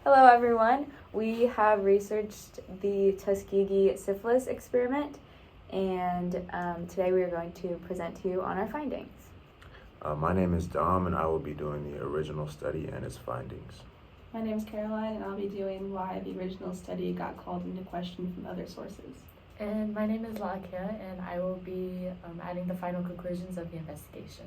Hello everyone. We have researched the Tuskegee syphilis experiment, and today we are going to present to you on our findings. My name is Dom, and I will be doing the original study and its findings. My name is Caroline, and I'll be doing why the original study got called into question from other sources. And my name is Lakia, and I will be adding the final conclusions of the investigation.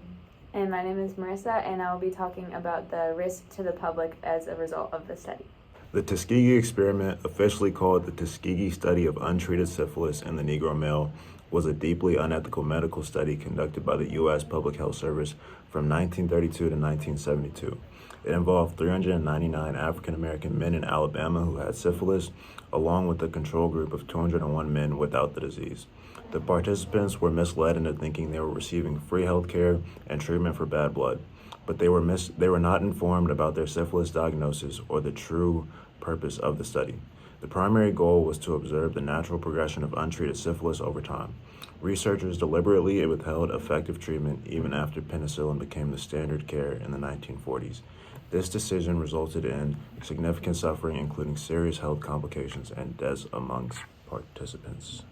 And my name is Marissa, and I will be talking about the risk to the public as a result of the study. The Tuskegee experiment, officially called the Tuskegee Study of Untreated Syphilis in the Negro Male, was a deeply unethical medical study conducted by the U.S. Public Health Service from 1932 to 1972. It involved 399 African-American men in Alabama who had syphilis, along with a control group of 201 men without the disease. The participants were misled into thinking they were receiving free health care and treatment for bad blood, but they were not informed about their syphilis diagnosis or the true purpose of the study. The primary goal was to observe the natural progression of untreated syphilis over time. Researchers deliberately withheld effective treatment even after penicillin became the standard care in the 1940s. This decision resulted in significant suffering, including serious health complications and deaths amongst participants.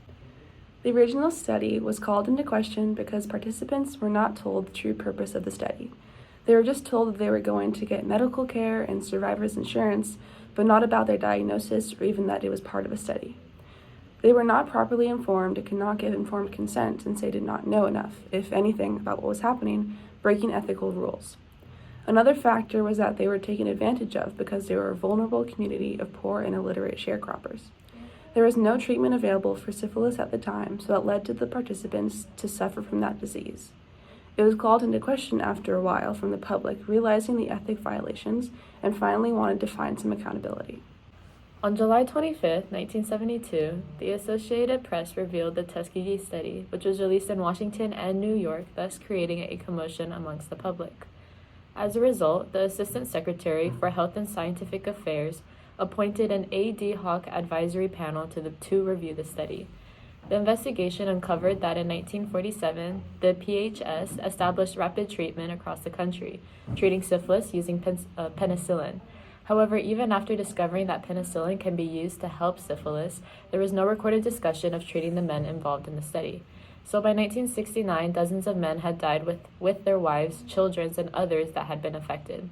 The original study was called into question because participants were not told the true purpose of the study. They were just told that they were going to get medical care and survivor's insurance, but not about their diagnosis or even that it was part of a study. They were not properly informed and could not give informed consent since they did not know enough, if anything, about what was happening, breaking ethical rules. Another factor was that they were taken advantage of because they were a vulnerable community of poor and illiterate sharecroppers. There was no treatment available for syphilis at the time, so that led to the participants to suffer from that disease. It was called into question after a while from the public, realizing the ethic violations, and finally wanted to find some accountability. On July 25, 1972, the Associated Press revealed the Tuskegee study, which was released in Washington and New York, thus creating a commotion amongst the public. As a result, the Assistant Secretary for Health and Scientific Affairs appointed an ad hoc advisory panel to review the study. The investigation uncovered that in 1947, the PHS established rapid treatment across the country, treating syphilis using penicillin. However, even after discovering that penicillin can be used to help syphilis, there was no recorded discussion of treating the men involved in the study. So by 1969, dozens of men had died with their wives, children, and others that had been affected.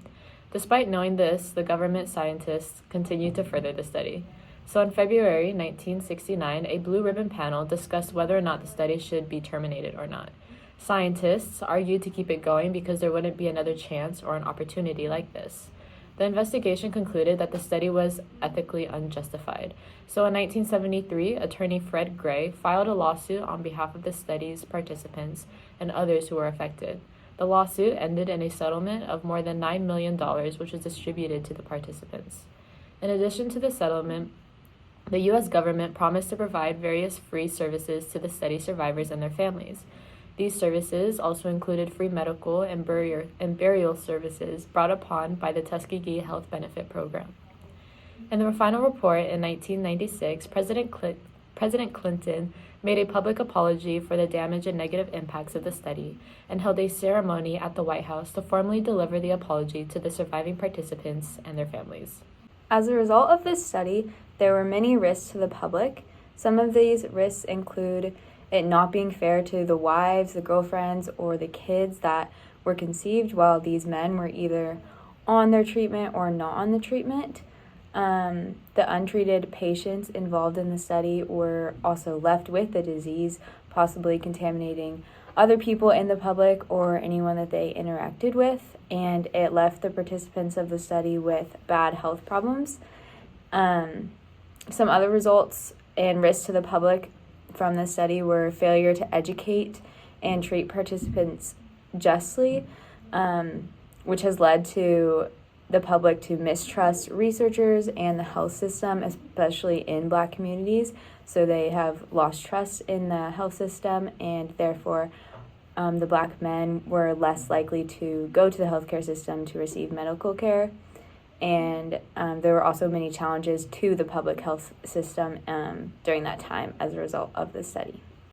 Despite knowing this, the government scientists continued to further the study. So in February 1969, a blue ribbon panel discussed whether or not the study should be terminated or not. Scientists argued to keep it going because there wouldn't be another chance or an opportunity like this. The investigation concluded that the study was ethically unjustified. So in 1973, attorney Fred Gray filed a lawsuit on behalf of the study's participants and others who were affected. The lawsuit ended in a settlement of more than $9 million, which was distributed to the participants. In addition to the settlement, the U.S. government promised to provide various free services to the study survivors and their families. These services also included free medical and burial services brought upon by the Tuskegee Health Benefit Program. In the final report in 1996, President Clinton made a public apology for the damage and negative impacts of the study and held a ceremony at the White House to formally deliver the apology to the surviving participants and their families. As a result of this study, there were many risks to the public. Some of these risks include it not being fair to the wives, the girlfriends, or the kids that were conceived while these men were either on their treatment or not on the treatment. The untreated patients involved in the study were also left with the disease, possibly contaminating other people in the public or anyone that they interacted with, and it left the participants of the study with bad health problems. Some other results and risks to the public from the study were failure to educate and treat participants justly, which has led to the public to mistrust researchers and the health system, especially in Black communities. So they have lost trust in the health system, and therefore the Black men were less likely to go to the healthcare system to receive medical care. And there were also many challenges to the public health system during that time as a result of the study.